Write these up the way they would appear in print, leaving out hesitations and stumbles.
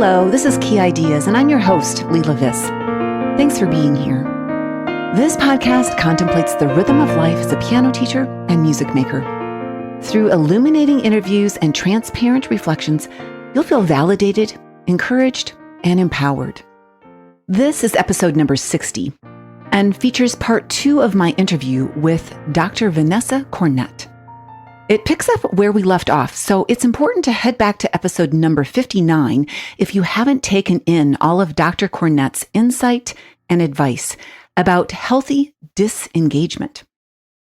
Hello, this is Key Ideas, and I'm your host, Leela Viss. Thanks for being here. This podcast contemplates the rhythm of life as a piano teacher and music maker. Through illuminating interviews and transparent reflections, you'll feel validated, encouraged, and empowered. This is episode number 60 and features part 2 of my interview with Dr. Vanessa Cornett. It picks up where we left off, so it's important to head back to episode number 59 if you haven't taken in all of Dr. Cornett's insight and advice about healthy disengagement.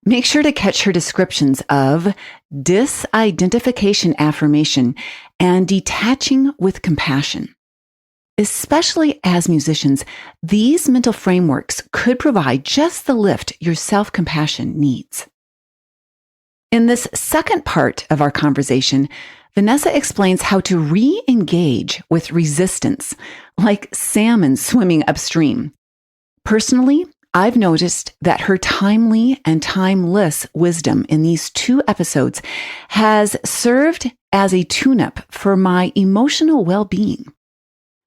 Make sure to catch her descriptions of disidentification affirmation and detaching with compassion. Especially as musicians, these mental frameworks could provide just the lift your self-compassion needs. In this second part of our conversation, Vanessa explains how to re-engage with resistance, like salmon swimming upstream. Personally, I've noticed that her timely and timeless wisdom in these 2 episodes has served as a tune-up for my emotional well-being.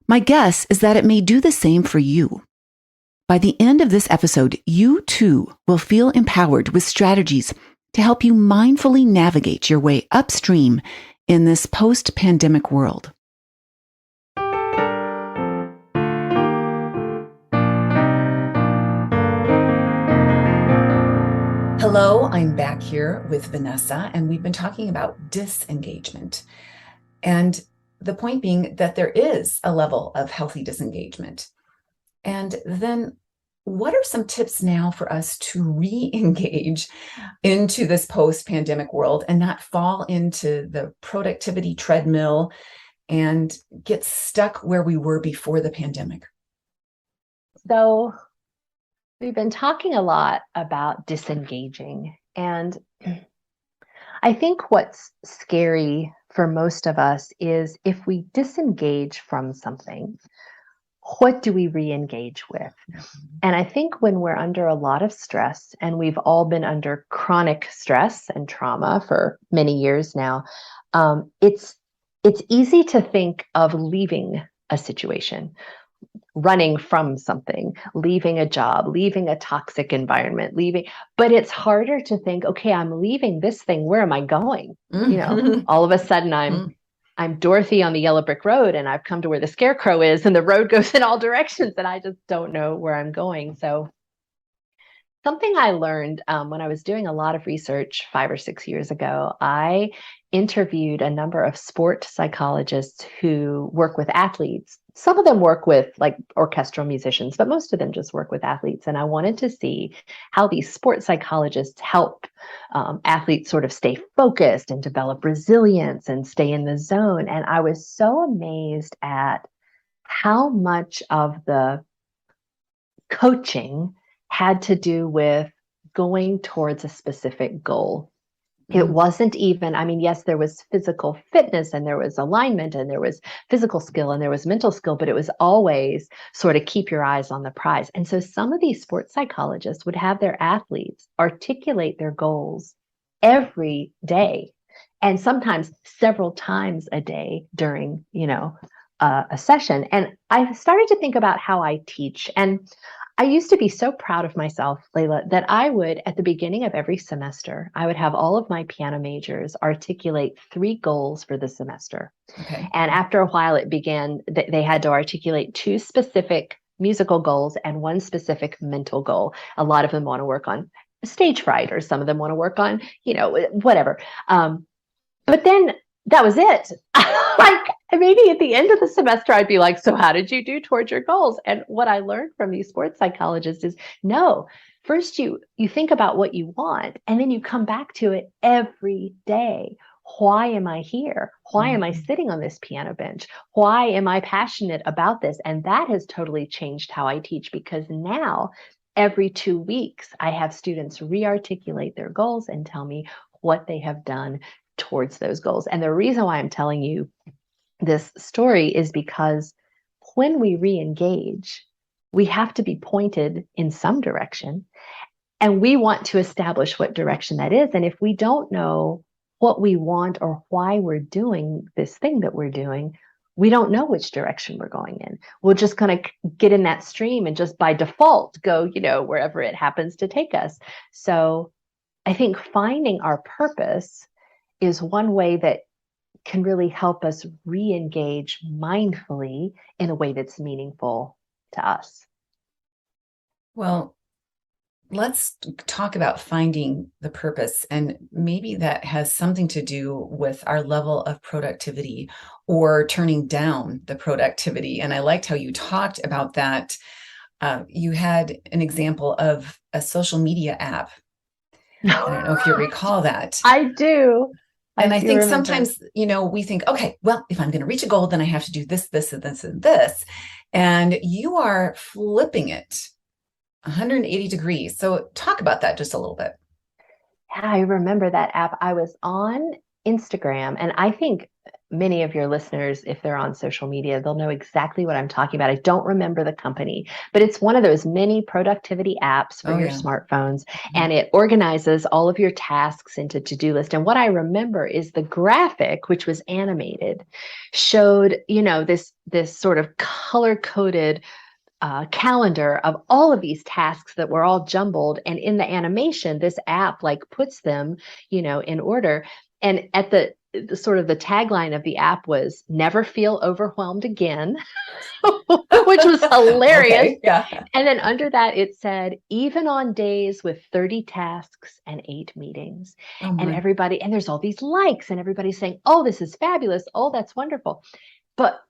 My guess is that it may do the same for you. By the end of this episode, you too will feel empowered with strategies to help you mindfully navigate your way upstream in this post-pandemic world. Hello, I'm back here with Vanessa, and we've been talking about disengagement. And the point being that there is a level of healthy disengagement. And then what are some tips now for us to re-engage into this post-pandemic world and not fall into the productivity treadmill and get stuck where we were before the pandemic? So we've been talking a lot about disengaging, and I think what's scary for most of us is if we disengage from something, what do we re-engage with? And I think when we're under a lot of stress, and we've all been under chronic stress and trauma for many years now, it's easy to think of leaving a situation, running from something, leaving a job, leaving a toxic environment, but it's harder to think, okay, I'm leaving this thing. Where am I going? All of a sudden I'm Dorothy on the yellow brick road, and I've come to where the scarecrow is, and the road goes in all directions, and I just don't know where I'm going. So something I learned when I was doing a lot of research 5 or 6 years ago, I interviewed a number of sport psychologists who work with athletes. Some of them work with like orchestral musicians, but most of them just work with athletes. And I wanted to see how these sport psychologists help athletes sort of stay focused and develop resilience and stay in the zone. And I was so amazed at how much of the coaching had to do with going towards a specific goal. It wasn't even, yes, there was physical fitness and there was alignment and there was physical skill and there was mental skill, but it was always sort of keep your eyes on the prize. And so some of these sports psychologists would have their athletes articulate their goals every day, and sometimes several times a day during, a session. And I started to think about how I teach. And I used to be so proud of myself, Layla, that I would, at the beginning of every semester, I would have all of my piano majors articulate 3 goals for the semester. Okay. And after a while, it began that they had to articulate 2 specific musical goals and 1 specific mental goal. A lot of them want to work on stage fright, or some of them want to work on, whatever. But then that was it. Like, maybe at the end of the semester, I'd be like, so how did you do towards your goals? And what I learned from these sports psychologists is, no, first you think about what you want, and then you come back to it every day. Why am I here? Why am I sitting on this piano bench? Why am I passionate about this? And that has totally changed how I teach, because now every 2 weeks, I have students re-articulate their goals and tell me what they have done towards those goals. And the reason why I'm telling you this story is because when we re-engage, we have to be pointed in some direction, and we want to establish what direction that is. And if we don't know what we want or why we're doing this thing that we're doing, we don't know which direction we're going in. We're just going to get in that stream and just by default go, wherever it happens to take us. So I think finding our purpose is one way that can really help us re-engage mindfully in a way that's meaningful to us. Well, let's talk about finding the purpose. And maybe that has something to do with our level of productivity or turning down the productivity. And I liked how you talked about that. You had an example of a social media app. I don't know if you recall that. I do. And I think sometimes, we think, okay, well, if I'm going to reach a goal, then I have to do this, this, and this, and this. And you are flipping it 180 degrees. So talk about that just a little bit. Yeah, I remember that app. I was on Instagram, and I think many of your listeners, if they're on social media, they'll know exactly what I'm talking about. I don't remember the company, but it's one of those mini productivity apps for your smartphones, and it organizes all of your tasks into to-do list. And what I remember is the graphic, which was animated, showed, this sort of color-coded calendar of all of these tasks that were all jumbled. And in the animation, this app puts them, in order. And at the sort of the tagline of the app was "Never feel overwhelmed again," which was hilarious. Okay, yeah. And then under that, it said, "Even on days with 30 tasks and 8 meetings." And everybody, and there's all these likes, and everybody's saying, "Oh, this is fabulous. Oh, that's wonderful." But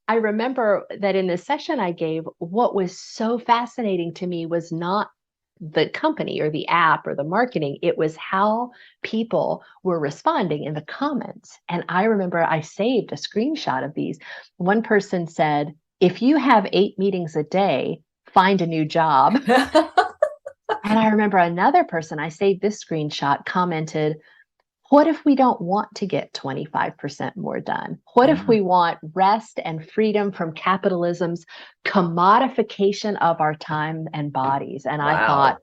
I remember that in the session I gave, what was so fascinating to me was not the company or the app or the marketing. It was how people were responding in the comments. And I remember I saved a screenshot of these. One person said, "If you have 8 meetings a day, find a new job." And I remember another person, I saved this screenshot, commented, "What if we don't want to get 25% more done? What if we want rest and freedom from capitalism's commodification of our time and bodies?" And I thought,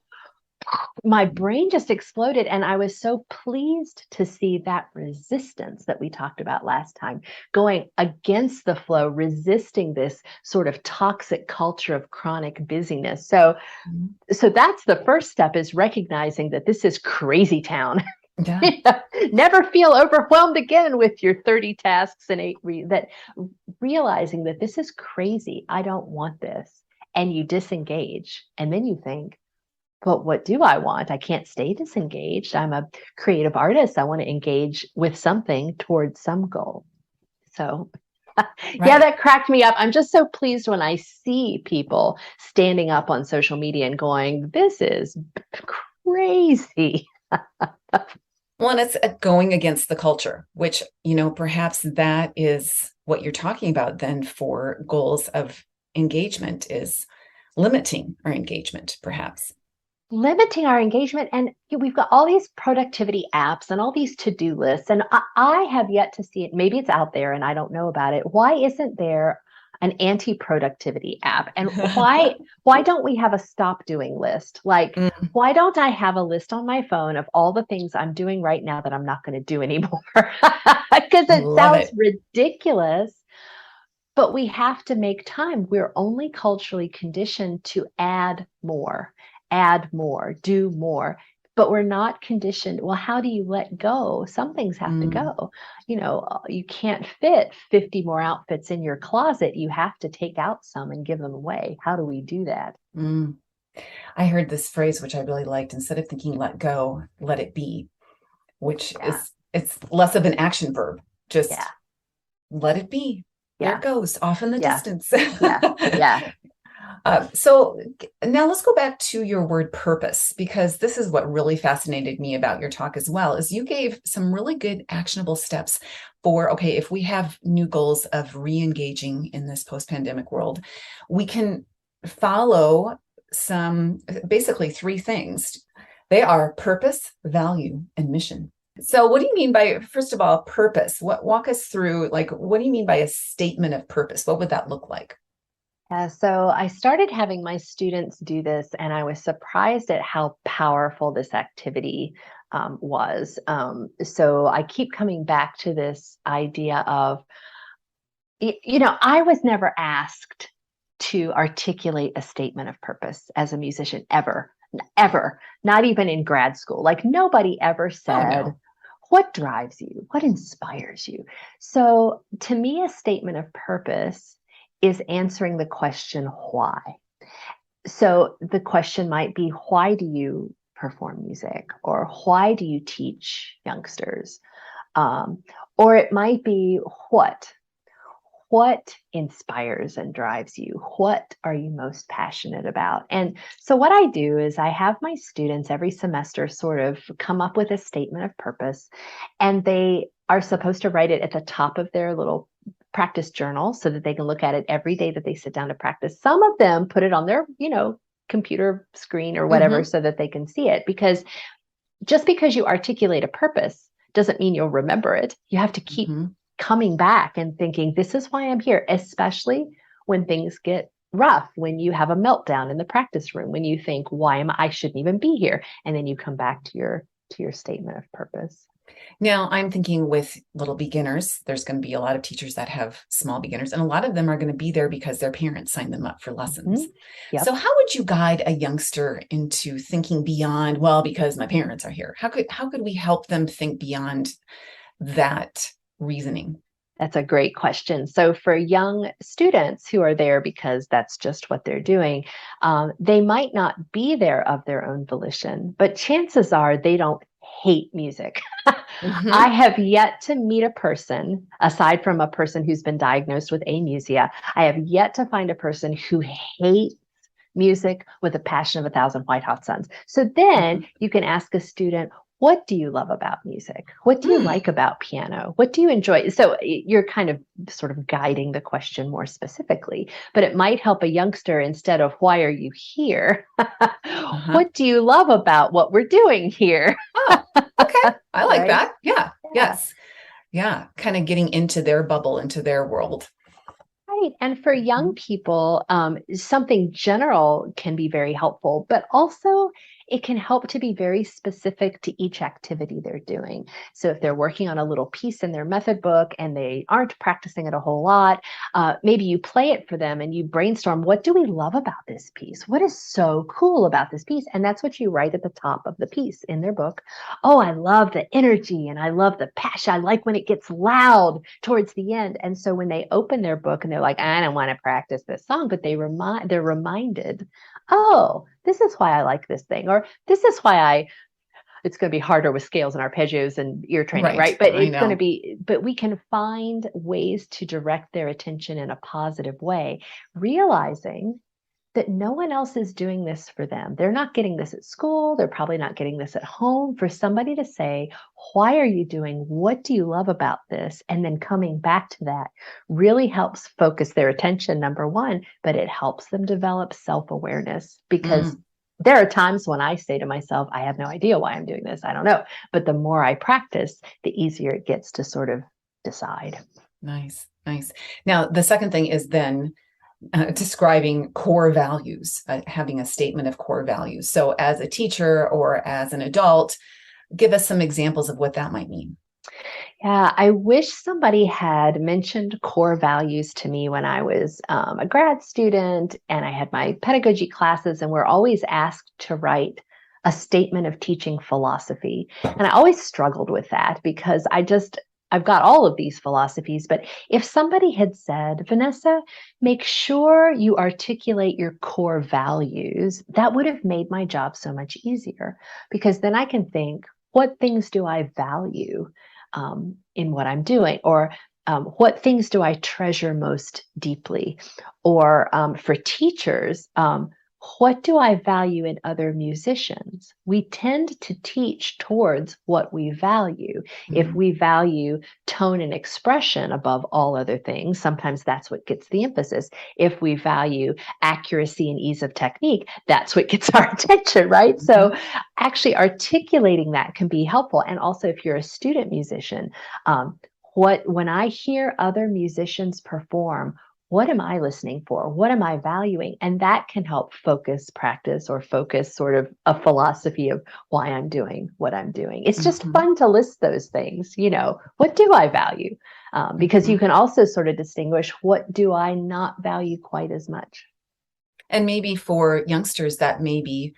my brain just exploded. And I was so pleased to see that resistance that we talked about last time, going against the flow, resisting this sort of toxic culture of chronic busyness. So that's the first step, is recognizing that this is crazy town. Yeah. Never feel overwhelmed again with your 30 tasks and 8 that realizing that this is crazy. I don't want this. And you disengage. And then you think, but what do I want? I can't stay disengaged. I'm a creative artist. I want to engage with something towards some goal. So yeah, that cracked me up. I'm just so pleased when I see people standing up on social media and going, "This is crazy." Well, and it's going against the culture, which, perhaps that is what you're talking about then for goals of engagement, is limiting our engagement, perhaps. Limiting our engagement. And we've got all these productivity apps and all these to-do lists. And I have yet to see it. Maybe it's out there and I don't know about it. Why isn't there an anti-productivity app? And why don't we have a stop doing list? Why don't I have a list on my phone of all the things I'm doing right now that I'm not going to do anymore? Because it sounds ridiculous, but we have to make time. We're only culturally conditioned to add more, do more. But we're not conditioned. Well, how do you let go? Some things have to go. You can't fit 50 more outfits in your closet. You have to take out some and give them away. How do we do that? I heard this phrase, which I really liked. Instead of thinking let go, let it be, which it's less of an action verb. Just let it be. There it goes, off in the distance. So now let's go back to your word purpose, because this is what really fascinated me about your talk as well, is you gave some really good actionable steps for, okay, if we have new goals of re-engaging in this post-pandemic world, we can follow basically 3 things. They are purpose, value, and mission. So what do you mean by, first of all, purpose? Walk us through, what do you mean by a statement of purpose? What would that look like? So I started having my students do this, and I was surprised at how powerful this activity was. So I keep coming back to this idea of, I was never asked to articulate a statement of purpose as a musician ever, not even in grad school. Like nobody ever Oh, said, no. what drives you? What inspires you? So to me, a statement of purpose is answering the question, why? So the question might be, why do you perform music? Or why do you teach youngsters? Um, or it might be, what? What inspires and drives you? What are you most passionate about? And so, what I do is I have my students every semester sort of come up with a statement of purpose, and they are supposed to write it at the top of their little practice journal so that they can look at it every day that they sit down to practice. Some of them put it on their, computer screen or whatever Mm-hmm. so that they can see it, because just because you articulate a purpose doesn't mean you'll remember it. You have to keep Mm-hmm. coming back and thinking, this is why I'm here, especially when things get rough, when you have a meltdown in the practice room, when you think, I shouldn't even be here. And then you come back to your statement of purpose. Now, I'm thinking with little beginners, there's going to be a lot of teachers that have small beginners, and a lot of them are going to be there because their parents signed them up for lessons. Mm-hmm. Yep. So, how would you guide a youngster into thinking beyond, well, because my parents are here? How could we help them think beyond that reasoning? That's a great question. So, for young students who are there because that's just what they're doing, they might not be there of their own volition, but chances are they don't hate music. I Mm-hmm. have yet to meet a person, aside from a person who's been diagnosed with amusia, I have yet to find a person who hates music with a passion of 1,000 white hot suns. So then you can ask a student, what do you love about music? What do you Mm-hmm. like about piano? What do you enjoy? So you're kind of sort of guiding the question more specifically, but it might help a youngster, instead of why are you here? Uh-huh. What do you love about what we're doing here? Oh, okay. I like Right? that. Yeah. Yeah. Yes. Yeah. Kind of getting into their bubble, into their world. Right. And for young Mhm. people, something general can be very helpful, but also it can help to be very specific to each activity they're doing. So if they're working on a little piece in their method book and they aren't practicing it a whole lot, maybe you play it for them and you brainstorm, what do we love about this piece? What is so cool about this piece? And that's what you write at the top of the piece in their book. Oh, I love the energy and I love the passion. I like when it gets loud towards the end. And so when they open their book and they're like, I don't want to practice this song, but they're reminded, oh, this is why I like this thing, or this is why it's going to be harder with scales and arpeggios and ear training, Right. right? But I it's going to know. be, but we can find ways to direct their attention in a positive way, realizing that no one else is doing this for them. They're not getting this at school. They're probably not getting this at home. For somebody to say, why are you doing? What do you love about this? And then coming back to that really helps focus their attention, number one, but it helps them develop self awareness, because Mm, there are times when I say to myself, I have no idea why I'm doing this. I don't know. But the more I practice, the easier it gets to sort of decide. nice. Nice. Now, the second thing is then describing core values, having a statement of core values. So, as a teacher or as an adult, give us some examples of what that might mean. Yeah, I wish somebody had mentioned core values to me when I was a grad student and I had my pedagogy classes, and we're always asked to write a statement of teaching philosophy. And I always struggled with that because I've got all of these philosophies, but if somebody had said, Vanessa, make sure you articulate your core values, that would have made my job so much easier, because then I can think, what things do I value in what I'm doing? Or what things do I treasure most deeply? Or for teachers, what do I value in other musicians? We tend to teach towards what we value. If Mm-hmm. we value tone and expression above all other things, sometimes that's what gets the emphasis. If we value accuracy and ease of technique, that's what gets our attention, right? Mm-hmm. So actually articulating that can be helpful. And also, if you're a student musician, um, when I hear other musicians perform, what am I listening for? What am I valuing? And that can help focus practice, or focus sort of a philosophy of why I'm doing what I'm doing. It's just Mm-hmm. fun to list those things. What do I value? because you can also sort of distinguish, what do I not value quite as much? And maybe for youngsters, that may be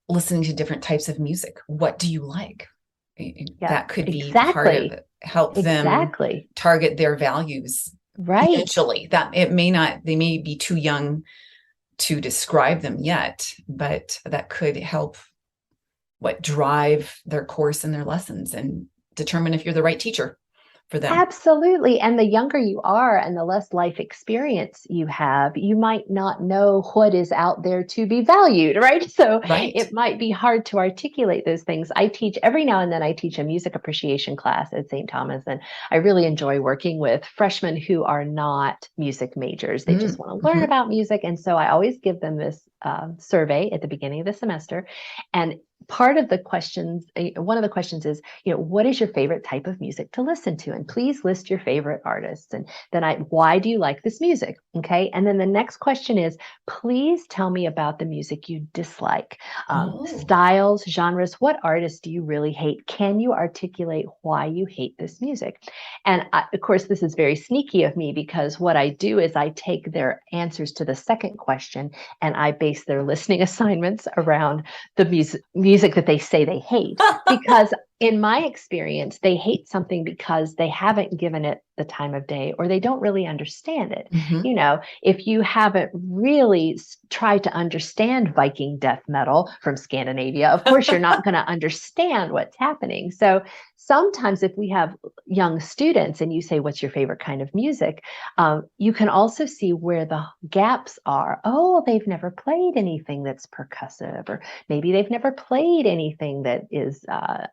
listening to different types of music. What do you like? That could be part of it. Help them target their values. Right. Potentially. That they may be too young to describe them yet, but that could help drive their course and their lessons and determine if you're the right teacher for them. Absolutely. And the younger you are and the less life experience you have, you might not know what is out there to be valued, right? So it might be hard to articulate those things. Every now and then I teach a music appreciation class at St. Thomas, and I really enjoy working with freshmen who are not music majors. They just want to learn about music. And so I always give them this survey at the beginning of the semester. And one of the questions is, what is your favorite type of music to listen to? And please list your favorite artists. And then why do you like this music? Okay. And then the next question is, please tell me about the music you dislike. Styles, genres, what artists do you really hate? Can you articulate why you hate this music? And of course, this is very sneaky of me, because what I do is I take their answers to the second question and I base their listening assignments around the music that they say they hate. Because in my experience, they hate something because they haven't given it the time of day, or they don't really understand it. If you haven't really tried to understand Viking death metal from Scandinavia, of course, you're not going to understand what's happening. So sometimes if we have young students and you say, what's your favorite kind of music? You can also see where the gaps are. Oh, they've never played anything that's percussive, or maybe they've never played anything that is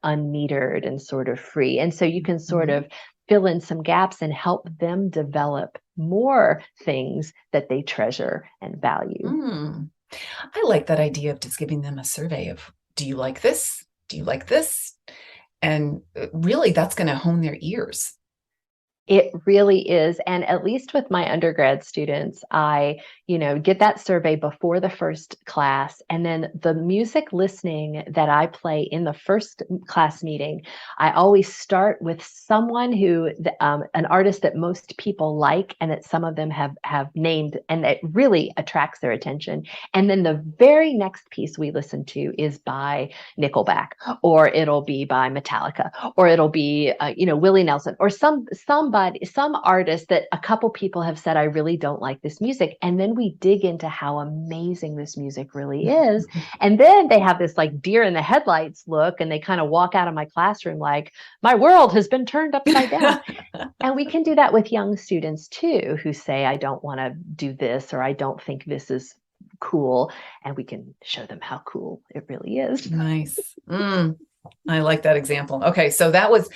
unmetered and sort of free. And so you can sort of fill in some gaps and help them develop more things that they treasure and value. I like that idea of just giving them a survey of, do you like this? Do you like this? And really, that's going to hone their ears. It really is. And at least with my undergrad students, I, get that survey before the first class. And then the music listening that I play in the first class meeting, I always start with someone who, an artist that most people like and that some of them have named, and that really attracts their attention. And then the very next piece we listen to is by Nickelback, or it'll be by Metallica, or it'll be, Willie Nelson, or some artist that a couple people have said, I really don't like this music. And then we dig into how amazing this music really is. And then they have this like deer in the headlights look, and they kind of walk out of my classroom like, my world has been turned upside down. And we can do that with young students too, who say, I don't want to do this, or I don't think this is cool. And we can show them how cool it really is. Nice. I like that example. Okay. So that was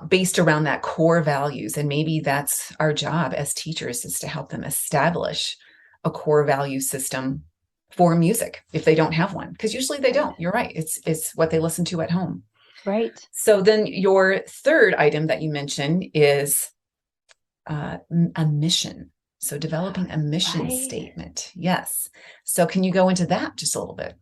based around that core values. And maybe that's our job as teachers, is to help them establish a core value system for music if they don't have one, because usually they don't. You're right. It's what they listen to at home. Right. So then your third item that you mentioned is a mission. So developing a mission statement. Yes. So can you go into that just a little bit?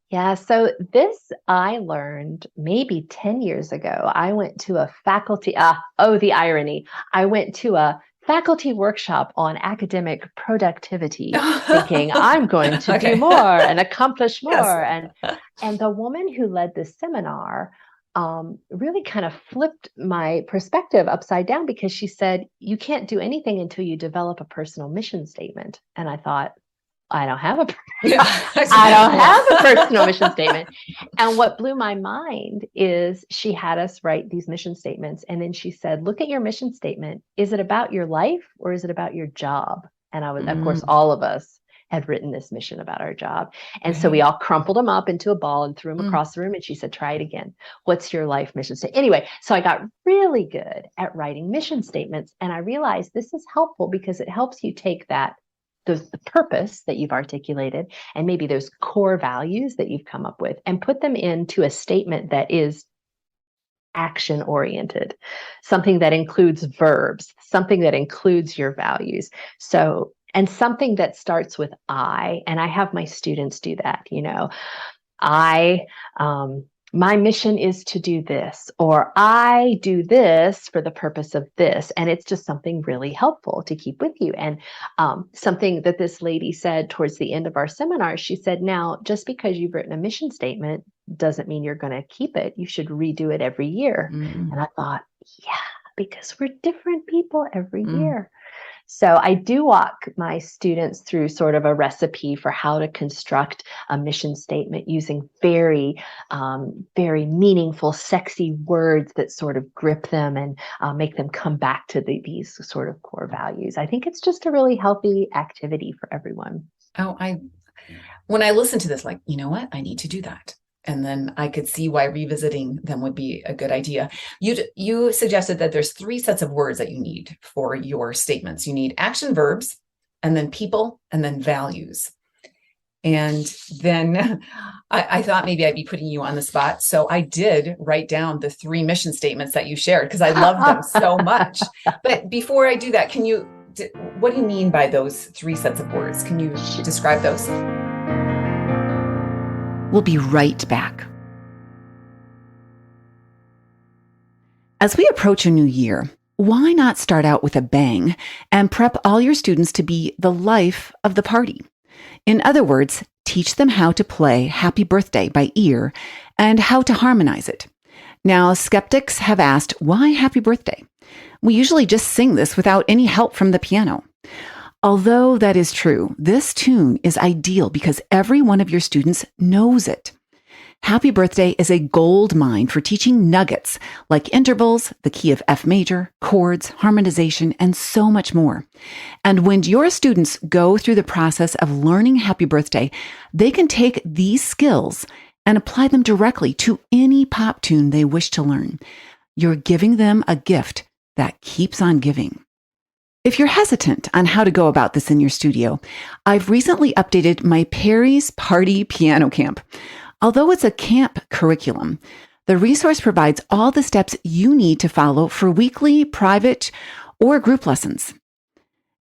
Yeah, so this I learned maybe 10 years ago. I went to a faculty, the irony. I went to a faculty workshop on academic productivity, thinking I'm going to do more and accomplish more. Yes. And the woman who led this seminar really kind of flipped my perspective upside down, because she said, you can't do anything until you develop a personal mission statement. And I thought, I don't have a personal mission statement. And what blew my mind is she had us write these mission statements. And then she said, look at your mission statement. Is it about your life, or is it about your job? And of course, all of us had written this mission about our job. And so we all crumpled them up into a ball and threw them across the room. And she said, try it again. What's your life mission statement? Anyway, so I got really good at writing mission statements. And I realized this is helpful because it helps you take the purpose that you've articulated and maybe those core values that you've come up with and put them into a statement that is action oriented, something that includes verbs, something that includes your values. So, and something that starts with I, and I have my students do that, I my mission is to do this, or I do this for the purpose of this. And it's just something really helpful to keep with you. And something that this lady said towards the end of our seminar, she said, now, just because you've written a mission statement doesn't mean you're going to keep it. You should redo it every year. And I thought, yeah, because we're different people every year. So I do walk my students through sort of a recipe for how to construct a mission statement using very, very meaningful, sexy words that sort of grip them and make them come back to these sort of core values. I think it's just a really healthy activity for everyone. When I listen to this, like, you know what, I need to do that. And then I could see why revisiting them would be a good idea. You suggested that there's 3 sets of words that you need for your statements. You need action verbs, and then people, and then values. And then I thought maybe I'd be putting you on the spot. So I did write down the 3 mission statements that you shared because I love them so much. But before I do that, what do you mean by those 3 sets of words? Can you describe those? We'll be right back. As we approach a new year, why not start out with a bang and prep all your students to be the life of the party? In other words, teach them how to play Happy Birthday by ear and how to harmonize it. Now, skeptics have asked, why Happy Birthday? We usually just sing this without any help from the piano. Although that is true, this tune is ideal because every one of your students knows it. Happy Birthday is a gold mine for teaching nuggets like intervals, the key of F major, chords, harmonization, and so much more. And when your students go through the process of learning Happy Birthday, they can take these skills and apply them directly to any pop tune they wish to learn. You're giving them a gift that keeps on giving. If you're hesitant on how to go about this in your studio, I've recently updated my Perry's Party Piano Camp. Although it's a camp curriculum, the resource provides all the steps you need to follow for weekly, private, or group lessons.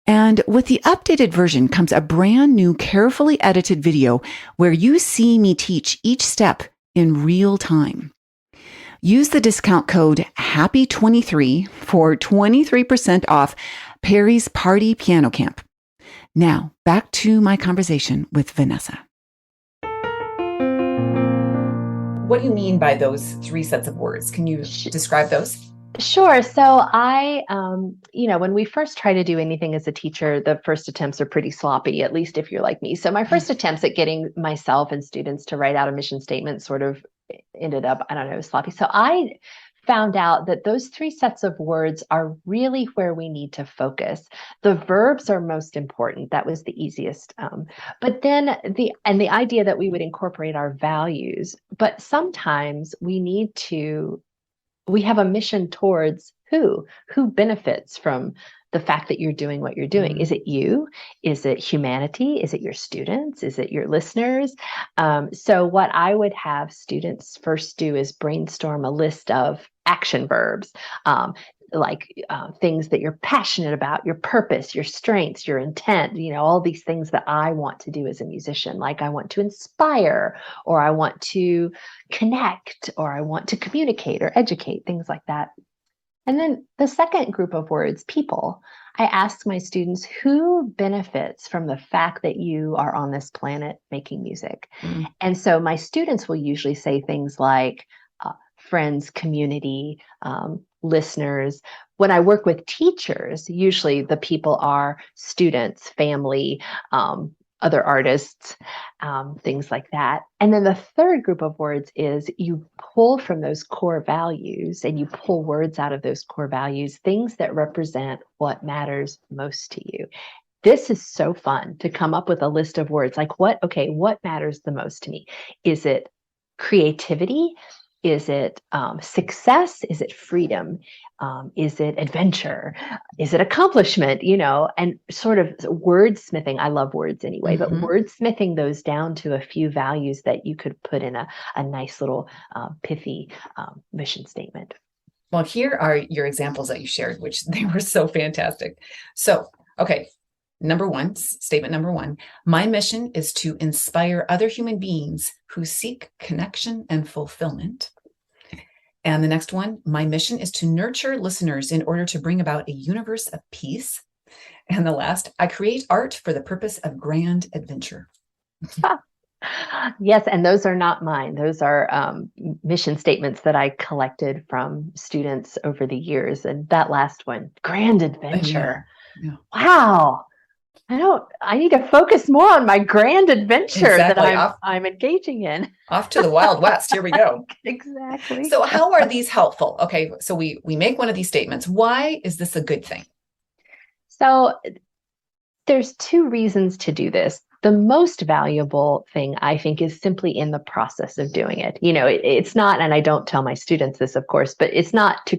And with the updated version comes a brand new, carefully edited video where you see me teach each step in real time. Use the discount code HAPPY23 for 23% off Perry's Party Piano Camp. Now, back to my conversation with Vanessa. What do you mean by those 3 sets of words? Can you describe those? Sure. So when we first try to do anything as a teacher, the first attempts are pretty sloppy, at least if you're like me. So my first attempts at getting myself and students to write out a mission statement sort of ended up, sloppy. So I found out that those 3 sets of words are really where we need to focus. The verbs are most important. That was the easiest. But then the idea that we would incorporate our values, but sometimes we have a mission towards who benefits from the fact that you're doing what you're doing. Is it you? Is it humanity? Is it your students? Is it your listeners? So what I would have students first do is brainstorm a list of action verbs, things that you're passionate about, your purpose, your strengths, your intent, all these things that I want to do as a musician. Like I want to inspire, or I want to connect, or I want to communicate or educate, things like that. And then the second group of words, people, I asked my students who benefits from the fact that you are on this planet making music. And so my students will usually say things like friends, community, listeners. When I work with teachers, usually the people are students, family, other artists, things like that. And then the third group of words is you pull from those core values and you pull words out of those core values, things that represent what matters most to you. This is so fun to come up with a list of words like what matters the most to me? Is it creativity? Is it success? Is it freedom? Is it adventure? Is it accomplishment? And sort of wordsmithing. I love words anyway, but wordsmithing those down to a few values that you could put in a nice little pithy mission statement. Well, here are your examples that you shared, which they were so fantastic. So, okay, Statement number one, my mission is to inspire other human beings who seek connection and fulfillment. And the next one, my mission is to nurture listeners in order to bring about a universe of peace. And the last, I create art for the purpose of grand adventure. Yes, and those are not mine. Those are mission statements that I collected from students over the years. And that last one, grand adventure. Yeah. Wow. I need to focus more on my grand adventure that I'm engaging in. Off to the Wild West. Here we go. Exactly. So how are these helpful? Okay, so we make one of these statements. Why is this a good thing? So there's two reasons to do this. The most valuable thing, I think, is simply in the process of doing it. It's not, and I don't tell my students this, of course, but it's not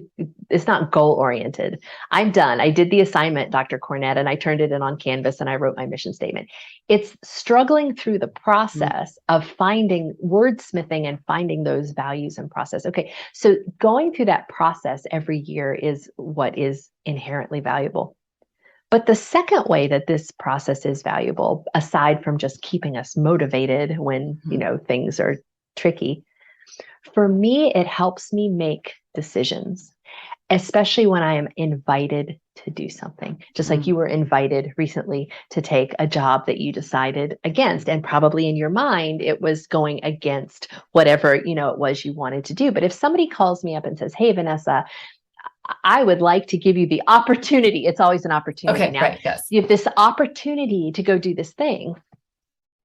goal oriented. I'm done. I did the assignment, Dr. Cornett, and I turned it in on Canvas and I wrote my mission statement. It's struggling through the process of finding wordsmithing and finding those values and process. Okay, so going through that process every year is what is inherently valuable. But the second way that this process is valuable, aside from just keeping us motivated when, things are tricky, for me, it helps me make decisions, especially when I am invited to do something. Just like you were invited recently to take a job that you decided against, and probably in your mind, it was going against whatever, it was you wanted to do. But if somebody calls me up and says, hey, Vanessa, I would like to give you the opportunity. It's always an opportunity now. Right, yes. You have this opportunity to go do this thing.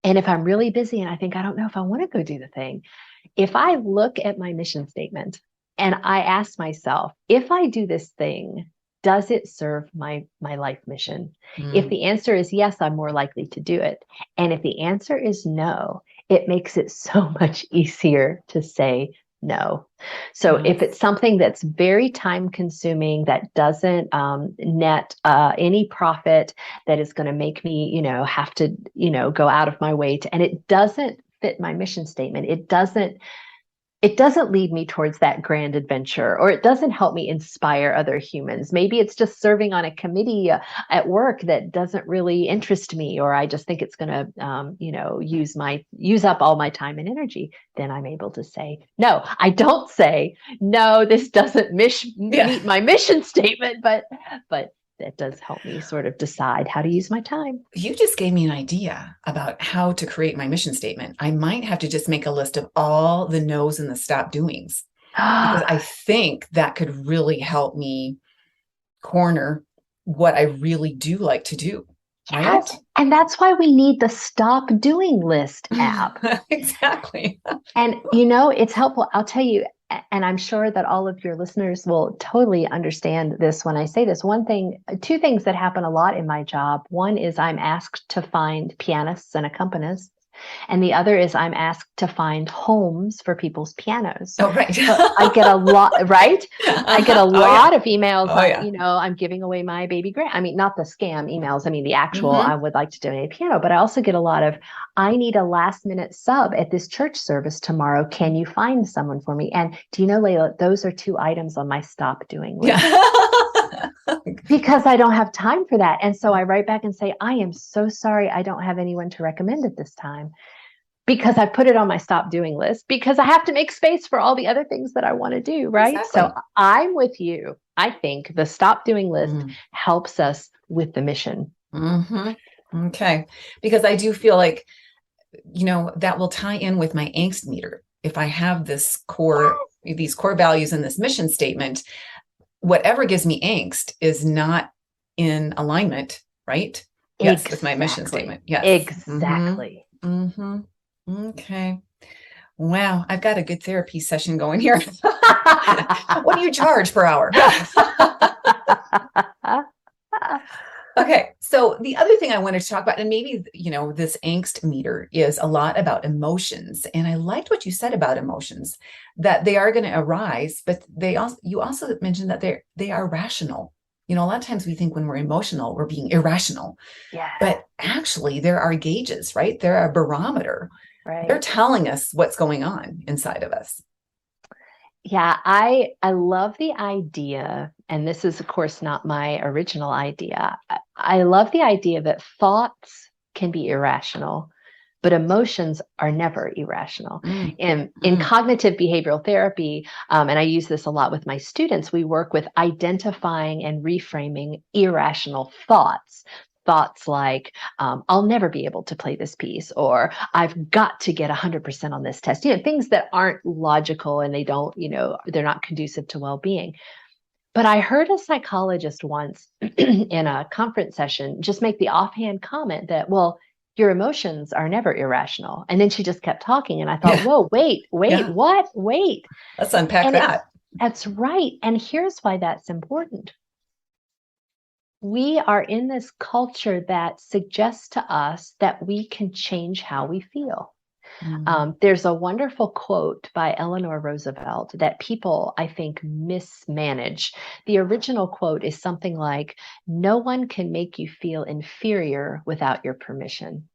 And if I'm really busy and I think, I don't know if I want to go do the thing, if I look at my mission statement and I ask myself, if I do this thing, does it serve my life mission? If the answer is yes, I'm more likely to do it. And if the answer is no, it makes it so much easier to say no. So if it's something that's very time consuming, that doesn't net any profit, that is going to make me, have to, go out of my way to, and it doesn't fit my mission statement, it doesn't lead me towards that grand adventure, or it doesn't help me inspire other humans. Maybe it's just serving on a committee at work that doesn't really interest me, or I just think it's going to, use up all my time and energy. Then I'm able to say no. I don't say no, this doesn't meet my mission statement, but that does help me sort of decide how to use my time. You just gave me an idea about how to create my mission statement. I might have to just make a list of all the no's and the stop doings, because I think that could really help me corner what I really do like to do. Right? Yes. And that's why we need the Stop Doing List app. Exactly. And, it's helpful. I'll tell you, and I'm sure that all of your listeners will totally understand this when I say this. Two things that happen a lot in my job. One is I'm asked to find pianists and accompanists. And the other is I'm asked to find homes for people's pianos. Oh, right. So I get a lot, right? I get a lot of emails like, yeah. I'm giving away my baby grand. I mean, not the scam emails. I mean, the actual, I would like to donate a piano, but I also get a lot of, I need a last minute sub at this church service tomorrow. Can you find someone for me? And do you know, Layla, those are two items on my stop doing list. Yeah. Because I don't have time for that. And so I write back and say, I am so sorry, I don't have anyone to recommend at this time, because I put it on my stop doing list, because I have to make space for all the other things that I want to do. Right. Exactly. So I'm with you. I think the stop doing list helps us with the mission. Okay. Because I do feel like, that will tie in with my angst meter. If I have these core values in this mission statement, whatever gives me angst is not in alignment, right? Yes, with my mission statement. Yes. Exactly. Okay. Wow. I've got a good therapy session going here. What do you charge per hour? Okay. So the other thing I wanted to talk about, and maybe, this angst meter is a lot about emotions. And I liked what you said about emotions, that they are going to arise, but you also mentioned that they are rational. A lot of times we think when we're emotional, we're being irrational. Yeah. But actually there are gauges, right? They're a barometer. Right. They're telling us what's going on inside of us. Yeah, I love the idea, and this is of course not my original idea. I love the idea that thoughts can be irrational, but emotions are never irrational. Mm, In mm, cognitive behavioral therapy, and I use this a lot with my students, we work with identifying and reframing irrational thoughts. Thoughts like, I'll never be able to play this piece, or I've got to get 100% on this test. Things that aren't logical and they don't, they're not conducive to well being. But I heard a psychologist once in a conference session just make the offhand comment that, well, your emotions are never irrational. And then she just kept talking. And I thought, yeah. whoa, wait, Yeah. what? Wait. Let's unpack And that. that's right. And here's why that's important. We are in this culture that suggests to us that we can change how we feel. Mm. There's a wonderful quote by Eleanor Roosevelt that people, I think, mismanage. The original quote is something like, "No one can make you feel inferior without your permission."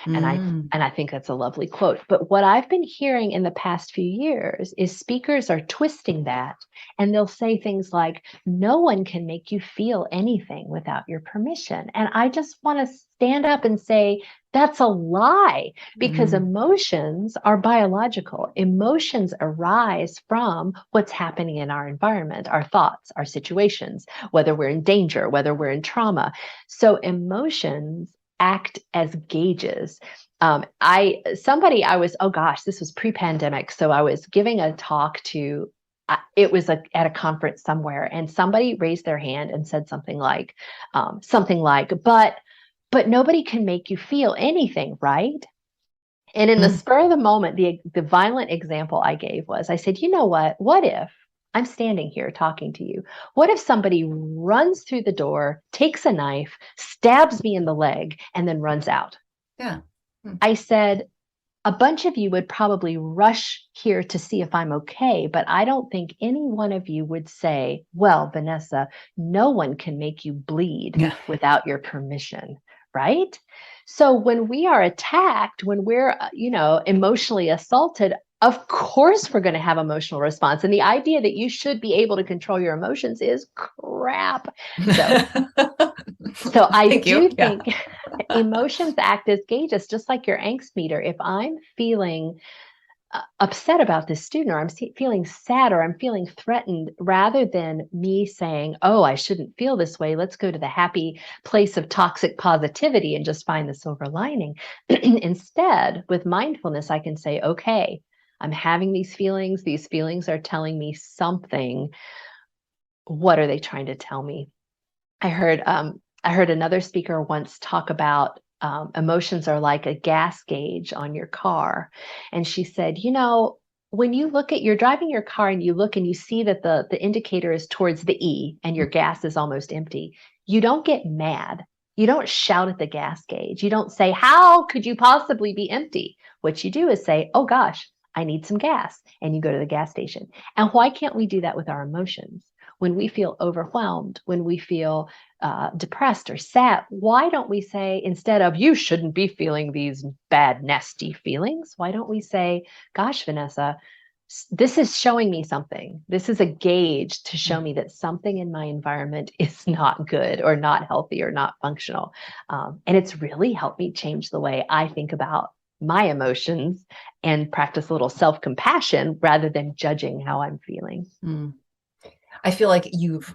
And I Mm. and I think that's a lovely quote. But what I've been hearing in the past few years is speakers are twisting that, and they'll say things like, "No one can make you feel anything without your permission." And I just want to stand up and say, that's a lie, because Mm. emotions are biological. Emotions arise from what's happening in our environment, our thoughts, our situations, whether we're in danger, whether we're in trauma. So emotions act as gauges. I was, oh gosh, this was pre-pandemic. So I was giving a talk to, it was at a conference somewhere, and somebody raised their hand and said something like, but nobody can make you feel anything, right? And in the Mm. spur of the moment, the violent example I gave was, I said, you know what? What if I'm standing here talking to you? What if somebody runs through the door, takes a knife, stabs me in the leg, and then runs out? Yeah. Mm. I said, a bunch of you would probably rush here to see if I'm okay, but I don't think any one of you would say, well, Vanessa, no one can make you bleed Yeah. without your permission, right? So when we are attacked, when we're, emotionally assaulted, of course we're going to have emotional response. And the idea that you should be able to control your emotions is crap. So so I Thank you. do Yeah. think emotions act as gauges, just like your angst meter. If I'm feeling upset about this student, or I'm feeling sad, or I'm feeling threatened, rather than me saying, oh, I shouldn't feel this way, let's go to the happy place of toxic positivity and just find the silver lining. Instead, with mindfulness, I can say, okay, I'm having these feelings. These feelings are telling me something. What are they trying to tell me? I heard another speaker once talk about emotions are like a gas gauge on your car. And she said, when you're driving your car and you look and you see that the indicator is towards the E and your gas is almost empty, you don't get mad. You don't shout at the gas gauge. You don't say, how could you possibly be empty? What you do is say, oh gosh, I need some gas. And you go to the gas station. And why can't we do that with our emotions? When we feel overwhelmed, when we feel depressed or sad, why don't we say, instead of, you shouldn't be feeling these bad, nasty feelings, why don't we say, gosh, Vanessa, this is showing me something. This is a gauge to show me that something in my environment is not good or not healthy or not functional. And it's really helped me change the way I think about my emotions and practice a little self-compassion rather than judging how I'm feeling. Mm. I feel like you've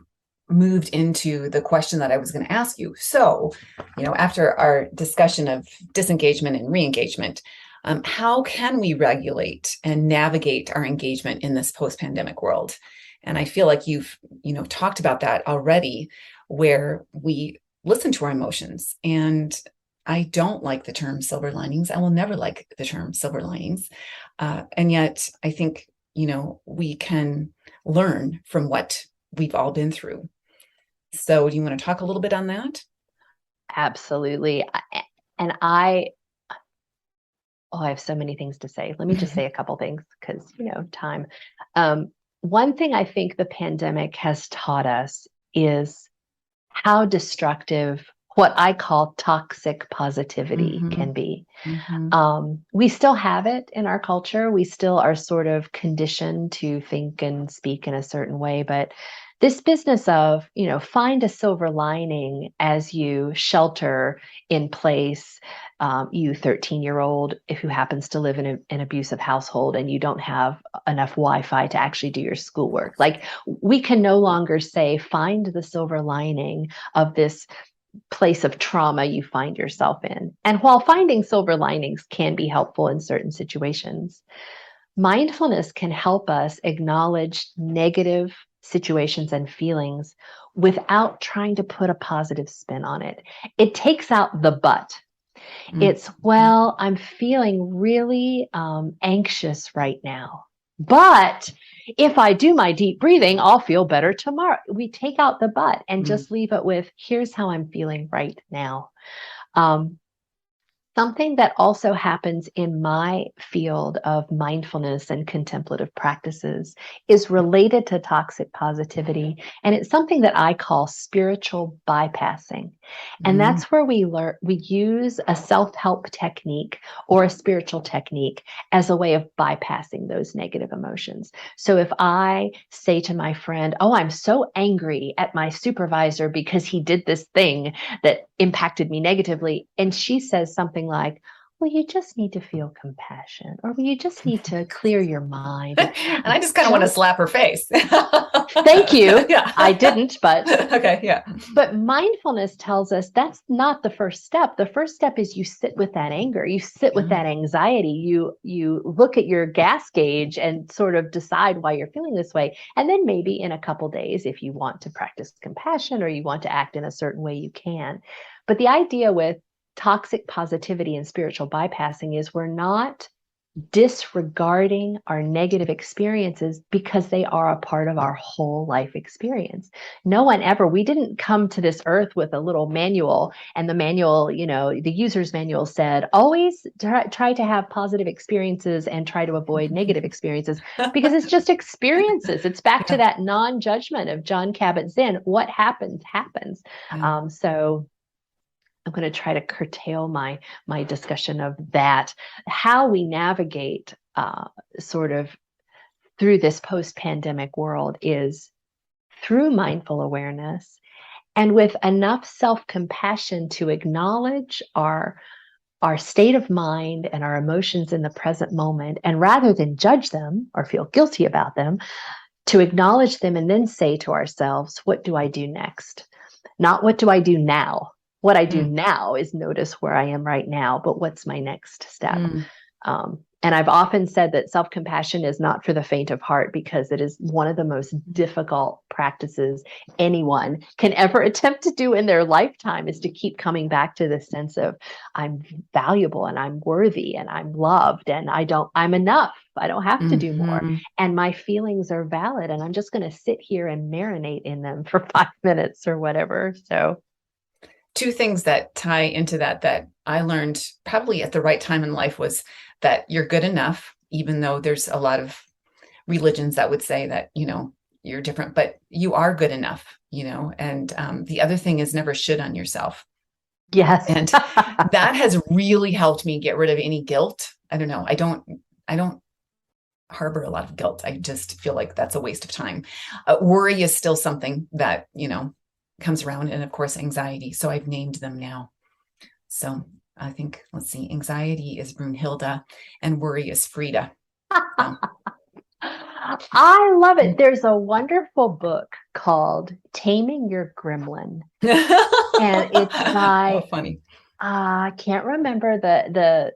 moved into the question that I was going to ask you. So, after our discussion of disengagement and re-engagement, how can we regulate and navigate our engagement in this post-pandemic world? And I feel like you've, talked about that already, where we listen to our emotions. And I don't like the term silver linings. I will never like the term silver linings. And yet I think, we can learn from what we've all been through. So do you want to talk a little bit on that? Absolutely. And I have so many things to say. Let me just say a couple things because, time. One thing I think the pandemic has taught us is how destructive what I call toxic positivity can be. We still have it in our culture. We still are sort of conditioned to think and speak in a certain way. But this business of, find a silver lining as you shelter in place, you 13-year-old who happens to live in an abusive household and you don't have enough Wi-Fi to actually do your schoolwork. Like, we can no longer say, find the silver lining of this place of trauma you find yourself in. And while finding silver linings can be helpful in certain situations, mindfulness can help us acknowledge negative situations and feelings without trying to put a positive spin on it. It takes out the but. It's, well, I'm feeling really anxious right now, but if I do my deep breathing, I'll feel better tomorrow. We take out the but and just leave it with, here's how I'm feeling right now. Something that also happens in my field of mindfulness and contemplative practices is related to toxic positivity. And it's something that I call spiritual bypassing. And that's where we use a self-help technique or a spiritual technique as a way of bypassing those negative emotions. So if I say to my friend, oh, I'm so angry at my supervisor because he did this thing that impacted me negatively, and she says something like, well, you just need to feel compassion, or well, you just need to clear your mind. And I just kind of want to slap her face. Thank you. Yeah. I didn't, but okay. Yeah. But mindfulness tells us that's not the first step. The first step is you sit with that anger, you sit with that anxiety, you look at your gas gauge and sort of decide why you're feeling this way. And then maybe in a couple days, if you want to practice compassion or you want to act in a certain way, you can. But the idea with toxic positivity and spiritual bypassing is we're not disregarding our negative experiences because they are a part of our whole life experience. We didn't come to this earth with a little manual, and the manual, the user's manual said, always try to have positive experiences and try to avoid negative experiences, because it's just experiences. It's back to that non-judgment of John Kabat-Zinn. What happens, happens. So I'm going to try to curtail my discussion of that. How we navigate sort of through this post-pandemic world is through mindful awareness and with enough self-compassion to acknowledge our state of mind and our emotions in the present moment. And rather than judge them or feel guilty about them, to acknowledge them and then say to ourselves, what do I do next? Not what do I do now? What I do now is notice where I am right now, but what's my next step? And I've often said that self-compassion is not for the faint of heart, because it is one of the most difficult practices anyone can ever attempt to do in their lifetime, is to keep coming back to this sense of I'm valuable and I'm worthy and I'm loved and I'm enough. I don't have to do more. And my feelings are valid. And I'm just going to sit here and marinate in them for 5 minutes or whatever. So two things that tie into that I learned probably at the right time in life was that you're good enough, even though there's a lot of religions that would say that, you're different, but you are good enough, and the other thing is never should on yourself. Yes. And that has really helped me get rid of any guilt. I don't know. I don't harbor a lot of guilt. I just feel like that's a waste of time. Worry is still something that, comes around, and of course, anxiety. So I've named them now. So I think, let's see, anxiety is Brunhilde and worry is Frida. I love it. There's a wonderful book called Taming Your Gremlin. And it's by, funny. I can't remember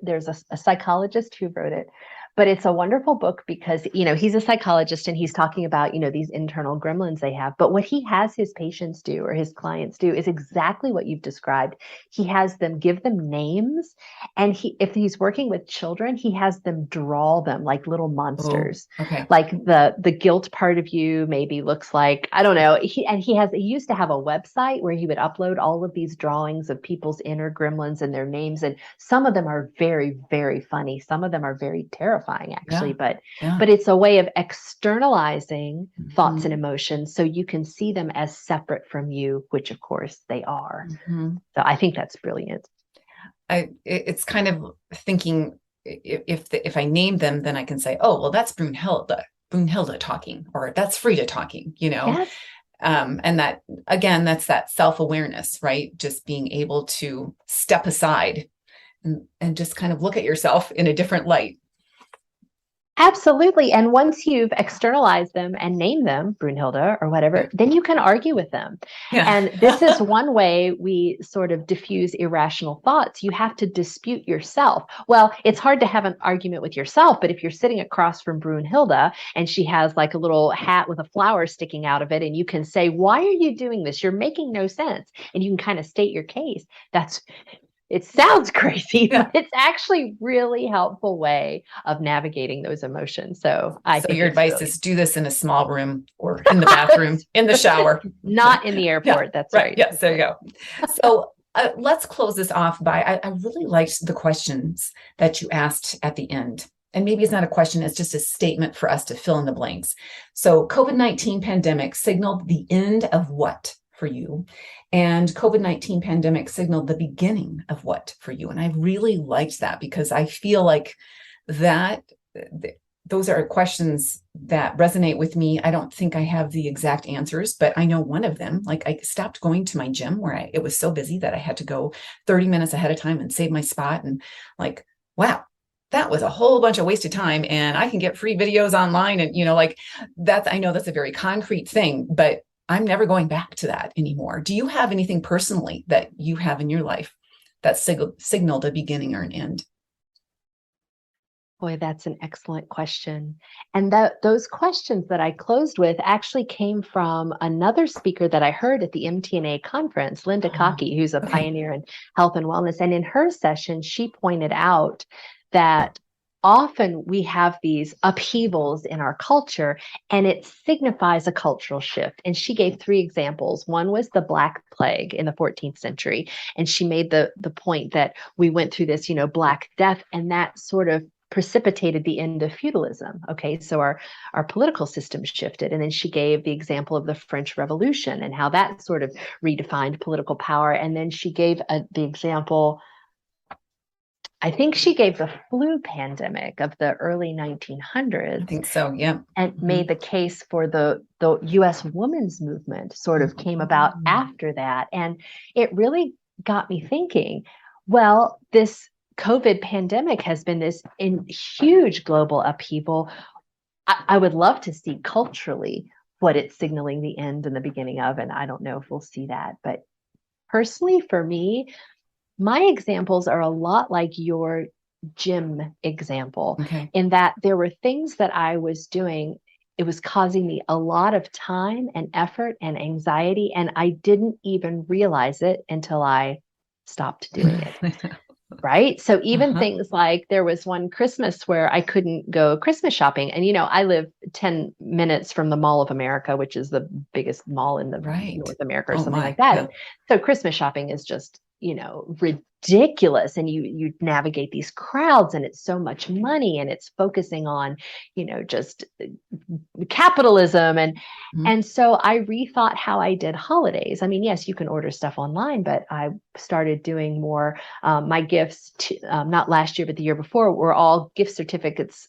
there's a psychologist who wrote it. But it's a wonderful book because, he's a psychologist and he's talking about, these internal gremlins they have. But what he has his patients do, or his clients do, is exactly what you've described. He has them give them names. And if he's working with children, he has them draw them like little monsters. Oh, okay. Like the guilt part of you maybe looks like, I don't know. He used to have a website where he would upload all of these drawings of people's inner gremlins and their names. And some of them are very, very funny. Some of them are very terrifying. terrifying actually, Yeah. but it's a way of externalizing thoughts and Mhm. emotions so you can see them as separate from you, which of course they are. Mhm. So I think that's brilliant. It's kind of thinking if I name them, then I can say, oh, well, that's Brunhilde talking, or that's Frida talking, Yes. and that, again, that's that self-awareness, right? Just being able to step aside and just kind of look at yourself in a different light. Absolutely. And once you've externalized them and named them, Brunhilde or whatever, then you can argue with them. Yeah. And this is one way we sort of diffuse irrational thoughts. You have to dispute yourself. Well, it's hard to have an argument with yourself, but if you're sitting across from Brunhilde and she has like a little hat with a flower sticking out of it, and you can say, why are you doing this? You're making no sense. And you can kind of state your case. It sounds crazy, Yeah. but it's actually really helpful way of navigating those emotions. So I So think your it's advice brilliant. is do this in a small room or in the bathroom, in the shower. Not in the airport. Yeah, That's right. right. Yes, there you go. So let's close this off by, I really liked the questions that you asked at the end. And maybe it's not a question, it's just a statement for us to fill in the blanks. So COVID-19 pandemic signaled the end of what for you? And COVID-19 pandemic signaled the beginning of what for you? And I really liked that, because I feel like that those are questions that resonate with me. I don't think I have the exact answers, but I know one of them. Like, I stopped going to my gym where it was so busy that I had to go 30 minutes ahead of time and save my spot. And like, wow, that was a whole bunch of wasted time, and I can get free videos online. And, like that's, I know that's a very concrete thing, but I'm never going back to that anymore. Do you have anything personally that you have in your life that signaled a beginning or an end? Boy, that's an excellent question. And those questions that I closed with actually came from another speaker that I heard at the MTNA conference, Linda Cockey, who's a pioneer in health and wellness. And in her session, she pointed out that often we have these upheavals in our culture, and it signifies a cultural shift. And she gave three examples. One was the Black Plague in the 14th century. And she made the point that we went through this, Black Death, and that sort of precipitated the end of feudalism. Okay, so our political system shifted. And then she gave the example of the French Revolution and how that sort of redefined political power. And then she gave the example, I think she gave the flu pandemic of the early 1900s. I think so, yeah. And made the case for the US women's movement sort of came about after that. And it really got me thinking, well, this COVID pandemic has been this huge global upheaval. I would love to see culturally what it's signaling the end and the beginning of, and I don't know if we'll see that. But personally, for me, my examples are a lot like your gym example, in that there were things that I was doing. It was causing me a lot of time and effort and anxiety, and I didn't even realize it until I stopped doing it. Right. So even things like, there was one Christmas where I couldn't go Christmas shopping. And, I live 10 minutes from the Mall of America, which is the biggest mall in the North America or something like that. Yeah. So Christmas shopping is just, ridiculous. And you navigate these crowds, and it's so much money, and it's focusing on, just capitalism. And so I rethought how I did holidays. I mean, yes, you can order stuff online, but I started doing more. My gifts, not last year, but the year before, were all gift certificates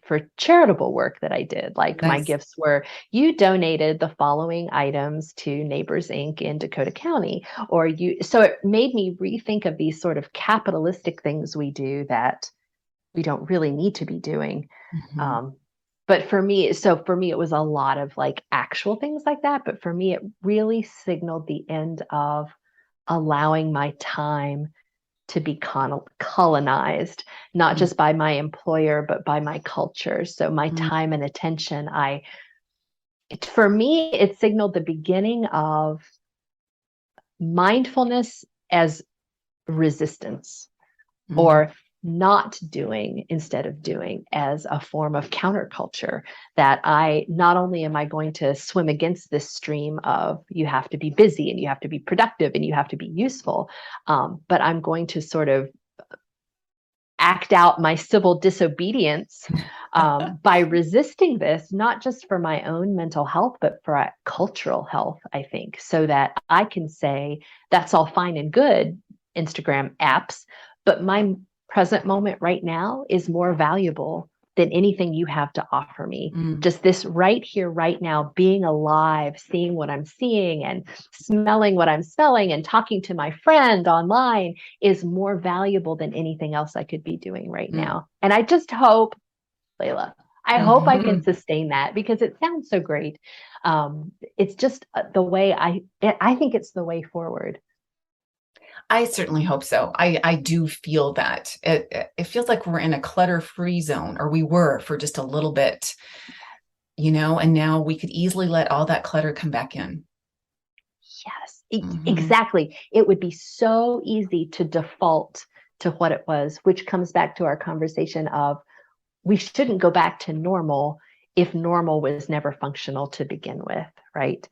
for charitable work that I did. Like, my gifts were, you donated the following items to Neighbors Inc. in Dakota County, so it made me rethink of these sort of capitalistic things we do that we don't really need to be doing. But for me, it was a lot of like actual things like that. But for me, it really signaled the end of allowing my time to be colonized, not just by my employer, but by my culture. So my time and attention, for me, it signaled the beginning of mindfulness as resistance, or not doing instead of doing as a form of counterculture. That not only am I going to swim against this stream of you have to be busy and you have to be productive and you have to be useful, but I'm going to sort of act out my civil disobedience by resisting this, not just for my own mental health, but for cultural health, I think, so that I can say that's all fine and good, Instagram apps, but my present moment right now is more valuable than anything you have to offer me. Just this right here, right now, being alive, seeing what I'm seeing and smelling what I'm smelling and talking to my friend online is more valuable than anything else I could be doing right now. And I just hope, Layla, I hope I can sustain that, because it sounds so great. It's just the way I think it's the way forward. I certainly hope so. I do feel that it feels like we're in a clutter-free zone, or we were for just a little bit, and now we could easily let all that clutter come back in. Yes, exactly. It would be so easy to default to what it was, which comes back to our conversation of we shouldn't go back to normal if normal was never functional to begin with, right?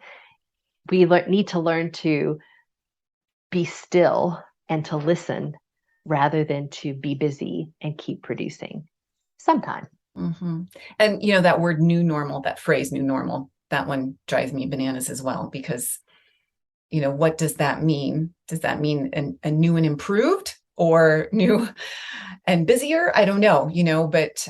We need to learn to be still and to listen rather than to be busy and keep producing sometime. And, that word new normal, that phrase new normal, that one drives me bananas as well, because, what does that mean? Does that mean a new and improved, or new and busier? I don't know, but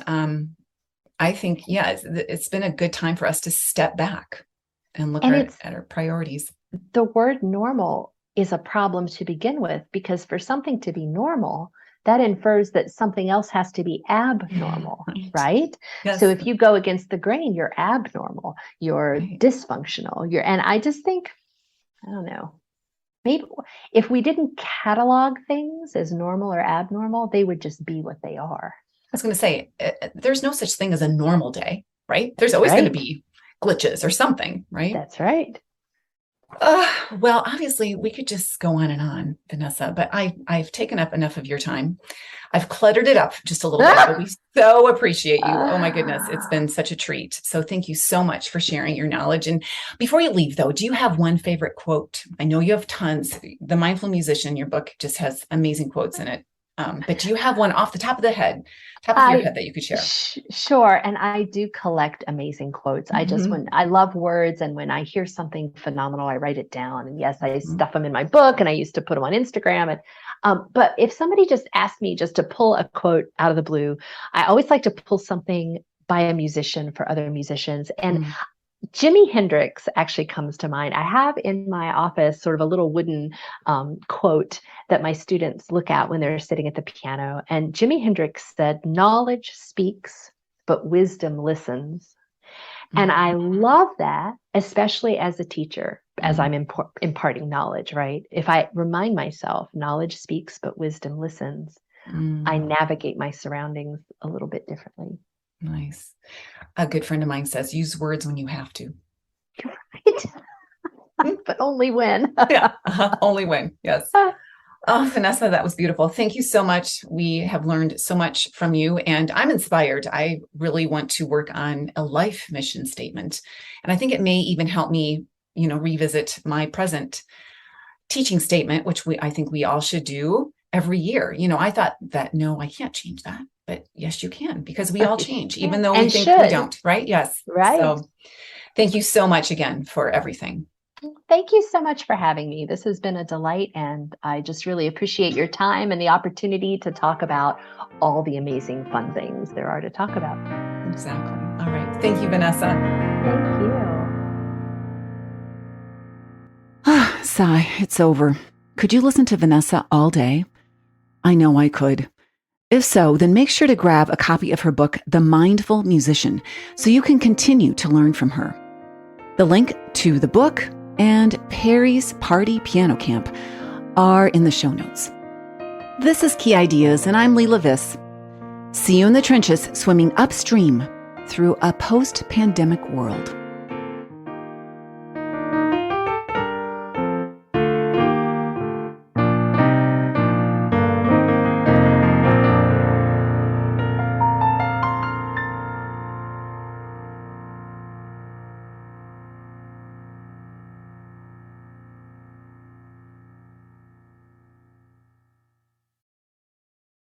I think, it's been a good time for us to step back and look at our priorities. The word normal is a problem to begin with, because for something to be normal, that infers that something else has to be abnormal, right? Yes. So if you go against the grain, you're abnormal, you're dysfunctional, and I just think, I don't know, maybe if we didn't catalog things as normal or abnormal, they would just be what they are. I was going to say, there's no such thing as a normal day, right? There's always going to be glitches or something, right? That's right. Well, obviously we could just go on and on, Vanessa, but I've taken up enough of your time. I've cluttered it up just a little bit, but we so appreciate you. Oh my goodness. It's been such a treat. So thank you so much for sharing your knowledge. And before you leave though, do you have one favorite quote? I know you have tons. The Mindful Musician, your book just has amazing quotes in it. But do you have one off the top of your head that you could share? Sure. And I do collect amazing quotes. I love words. And when I hear something phenomenal, I write it down. And yes, I stuff them in my book, and I used to put them on Instagram. And but if somebody just asked me just to pull a quote out of the blue, I always like to pull something by a musician for other musicians. And Jimi Hendrix actually comes to mind. I have in my office sort of a little wooden quote that my students look at when they're sitting at the piano. And Jimi Hendrix said, "Knowledge speaks, but wisdom listens." And I love that, especially as a teacher, as I'm imparting knowledge, right? If I remind myself, knowledge speaks, but wisdom listens, I navigate my surroundings a little bit differently. Nice. A good friend of mine says, use words when you have to. You're right. But only when. Only when. Yes. Oh, Vanessa, that was beautiful. Thank you so much. We have learned so much from you, and I'm inspired. I really want to work on a life mission statement. And I think it may even help me, revisit my present teaching statement, which I think we all should do every year. I thought that, no, I can't change that. But yes, you can, because we all change, even though we think we don't, right? Yes. Right. So thank you so much again for everything. Thank you so much for having me. This has been a delight, and I just really appreciate your time and the opportunity to talk about all the amazing fun things there are to talk about. Exactly. All right. Thank you, Vanessa. Thank you. Sigh, it's over. Could you listen to Vanessa all day? I know I could. If so, then make sure to grab a copy of her book, The Mindful Musician, so you can continue to learn from her. The link to the book and Perry's Party Piano Camp are in the show notes. This is Key Ideas, and I'm Leela Viss. See you in the trenches, swimming upstream through a post-pandemic world.